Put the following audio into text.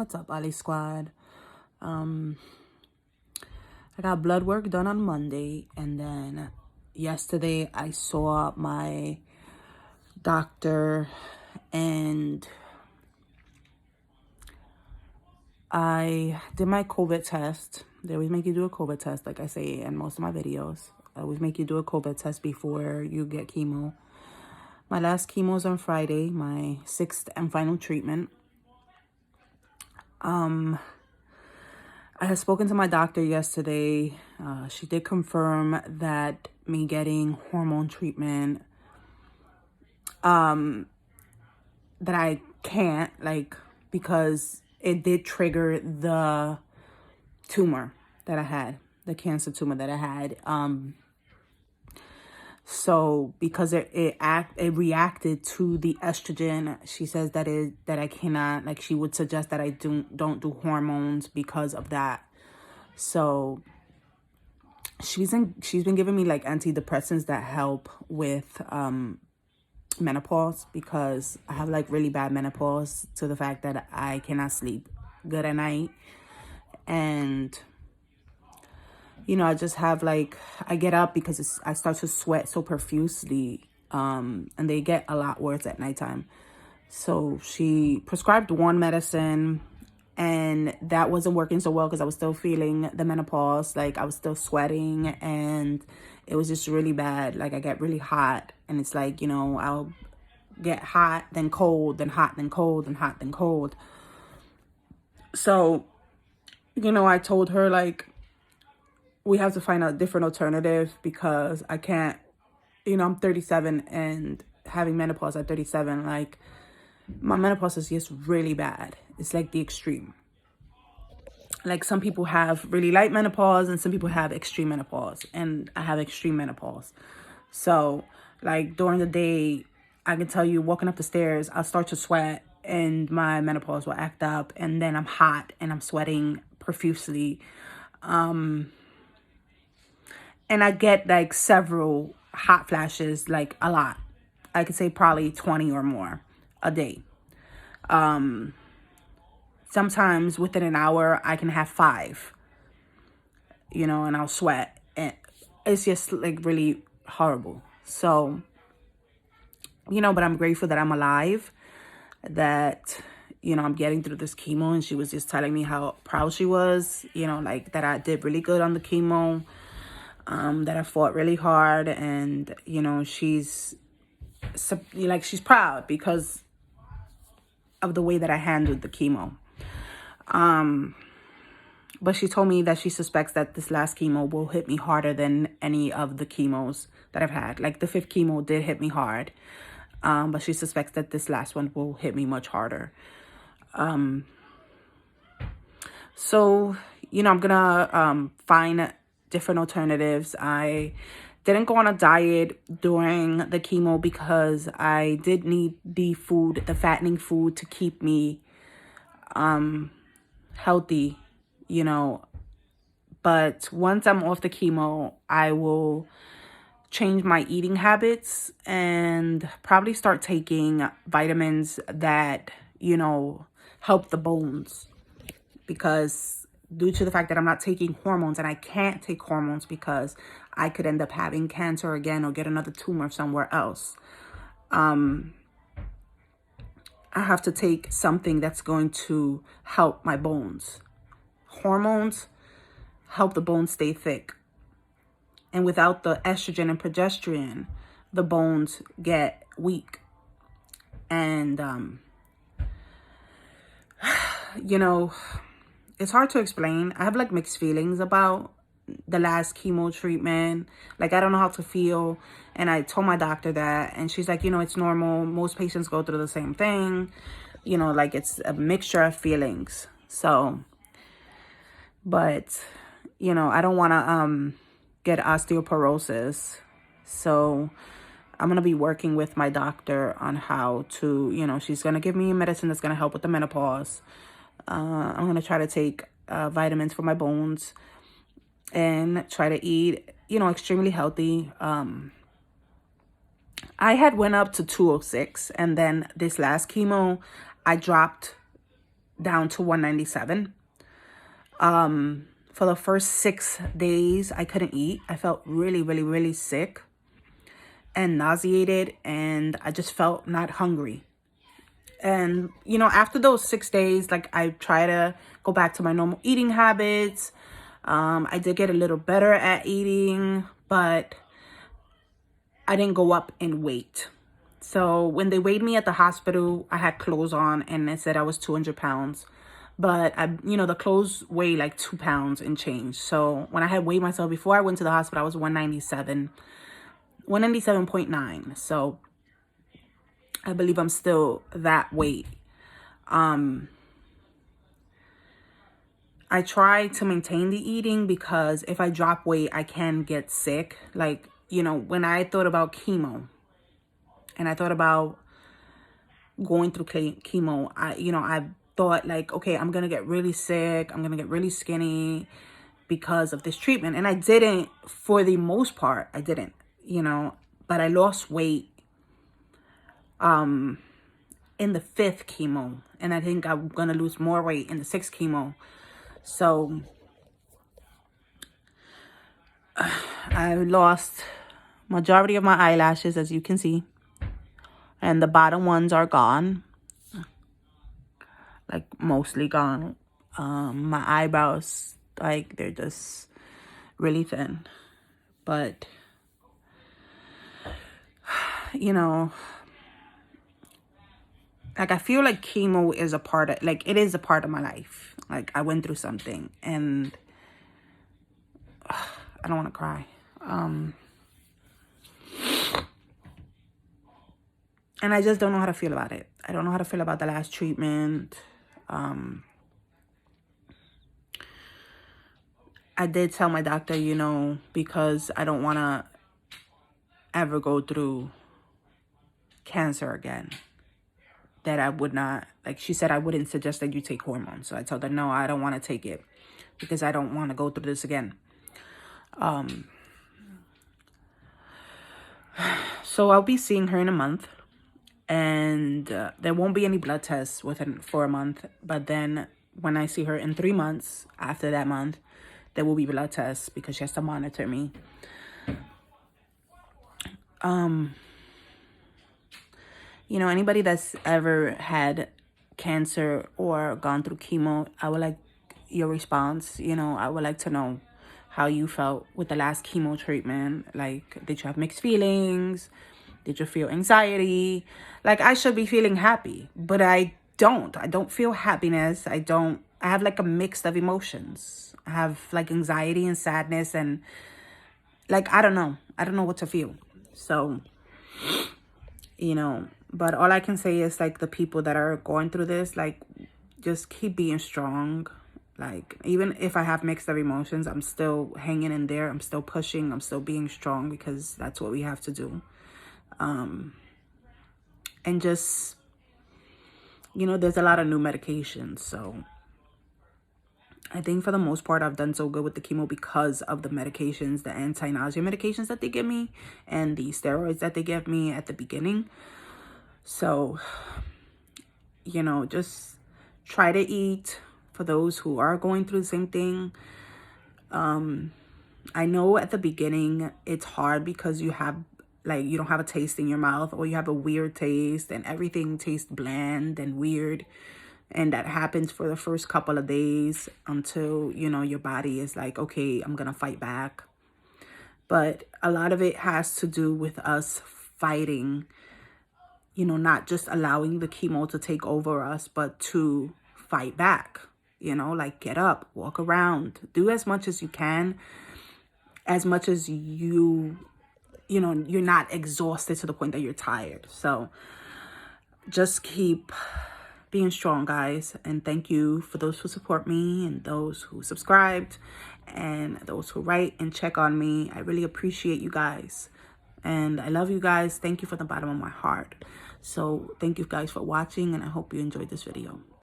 What's up, Ali Squad? I got blood work done on Monday, and then yesterday I saw my doctor, and I did my COVID test. They always make you do a COVID test, like I say in most of my videos. I always make you do a COVID test before you get chemo. My last chemo is on Friday, my 6th and final treatment. I had spoken to my doctor yesterday. She did confirm that me getting hormone treatment, that I can't, because it did trigger the tumor that I had, the cancer tumor that I had. So because it reacted to the estrogen, she says that I cannot, like, she would suggest that I don't do hormones because of that. So she's been giving me like antidepressants that help with menopause, because I have like really bad menopause to the fact that I cannot sleep good at night. And I just have like, I get up because I start to sweat so profusely, and they get a lot worse at nighttime. So she prescribed one medicine, and that wasn't working so well because I was still feeling the menopause. Like, I was still sweating, and it was just really bad. Like, I get really hot, and it's like, I'll get hot, then cold, then hot, then cold, then hot, then cold. So, I told her, like, we have to find a different alternative because I can't, I'm 37, and having menopause at 37, like, my menopause is just really bad. It's like the extreme. Like, some people have really light menopause and some people have extreme menopause, and I have extreme menopause. So, like, during the day, I can tell you, walking up the stairs, I'll start to sweat and my menopause will act up, and then I'm hot and I'm sweating profusely. And I get like several hot flashes, like a lot. I could say probably 20 or more a day. Sometimes within an hour, I can have 5, and I'll sweat. And it's just like really horrible. So, but I'm grateful that I'm alive, that, I'm getting through this chemo. And she was just telling me how proud she was, like that I did really good on the chemo. That I fought really hard, and she's proud because of the way that I handled the chemo. But she told me that she suspects that this last chemo will hit me harder than any of the chemos that I've had. Like, the 5th chemo did hit me hard, but she suspects that this last one will hit me much harder. So, I'm gonna find different alternatives. I didn't go on a diet during the chemo because I did need the fattening food to keep me healthy, But once I'm off the chemo, I will change my eating habits and probably start taking vitamins that, help the bones. Because due to the fact that I'm not taking hormones, and I can't take hormones because I could end up having cancer again or get another tumor somewhere else, I have to take something that's going to help my bones. Hormones help the bones stay thick. And without the estrogen and progesterone, the bones get weak. And, it's hard to explain. I have like mixed feelings about the last chemo treatment. Like, I don't know how to feel. And I told my doctor that, and she's like, it's normal. Most patients go through the same thing. Like, it's a mixture of feelings. So, but, I don't want to get osteoporosis. So I'm going to be working with my doctor on how to, she's going to give me a medicine that's going to help with the menopause. I'm going to try to take vitamins for my bones and try to eat, extremely healthy. I had went up to 206, and then this last chemo, I dropped down to 197. For the first 6 days, I couldn't eat. I felt really, really, really sick and nauseated, and I just felt not hungry. And, you know, after those 6 days, like, I try to go back to my normal eating habits. I did get a little better at eating, but I didn't go up in weight. So when they weighed me at the hospital, I had clothes on and it said I was 200 pounds. But, you know, the clothes weigh like 2 pounds and change. So when I had weighed myself before I went to the hospital, I was 197.9. So I believe I'm still that weight. I try to maintain the eating because if I drop weight, I can get sick. Like, you know, when I thought about chemo and I thought about going through chemo, I thought like, okay, I'm going to get really sick. I'm going to get really skinny because of this treatment. And I didn't, for the most part, I didn't, you know, but I lost weight in the 5th chemo. And I think I'm going to lose more weight in the 6th chemo. So I lost majority of my eyelashes, as you can see. And the bottom ones are gone. Like, mostly gone. My eyebrows, like, they're just really thin. But, you know, like, I feel like chemo is a part of, like, it is a part of my life. Like, I went through something, and I don't want to cry. And I just don't know how to feel about it. I don't know how to feel about the last treatment. I did tell my doctor, you know, because I don't want to ever go through cancer again, that I would not, like, she said I wouldn't suggest that you take hormones. So I told her, no, I don't want to take it because I don't want to go through this again. So I'll be seeing her in a month, and there won't be any blood tests for a month. But then when I see her in 3 months, after that month, there will be blood tests because she has to monitor me. You know, anybody that's ever had cancer or gone through chemo, I would like your response. You know, I would like to know how you felt with the last chemo treatment. Like, did you have mixed feelings? Did you feel anxiety? Like, I should be feeling happy, but I don't. I don't feel happiness. I have like a mix of emotions. I have like anxiety and sadness, and like, I don't know. I don't know what to feel. So, you know, but all I can say is, like, the people that are going through this, like, just keep being strong. Like, even if I have mixed of emotions, I'm still hanging in there. I'm still pushing. I'm still being strong because that's what we have to do. And just, you know, there's a lot of new medications. So I think for the most part, I've done so good with the chemo because of the medications, the anti-nausea medications that they give me and the steroids that they give me at the beginning. So, you know, just try to eat for those who are going through the same thing. I know at the beginning it's hard because you don't have a taste in your mouth, or you have a weird taste and everything tastes bland and weird. And that happens for the first couple of days until, you know, your body is like, okay, I'm going to fight back. But a lot of it has to do with us fighting, you know, not just allowing the chemo to take over us, but to fight back, you know, like, get up, walk around, do as much as you can, as much as you know, you're not exhausted to the point that you're tired. So just keep being strong, guys. And thank you for those who support me and those who subscribed and those who write and check on me. I really appreciate you guys. And I love you guys. Thank you from the bottom of my heart. So thank you guys for watching, and I hope you enjoyed this video.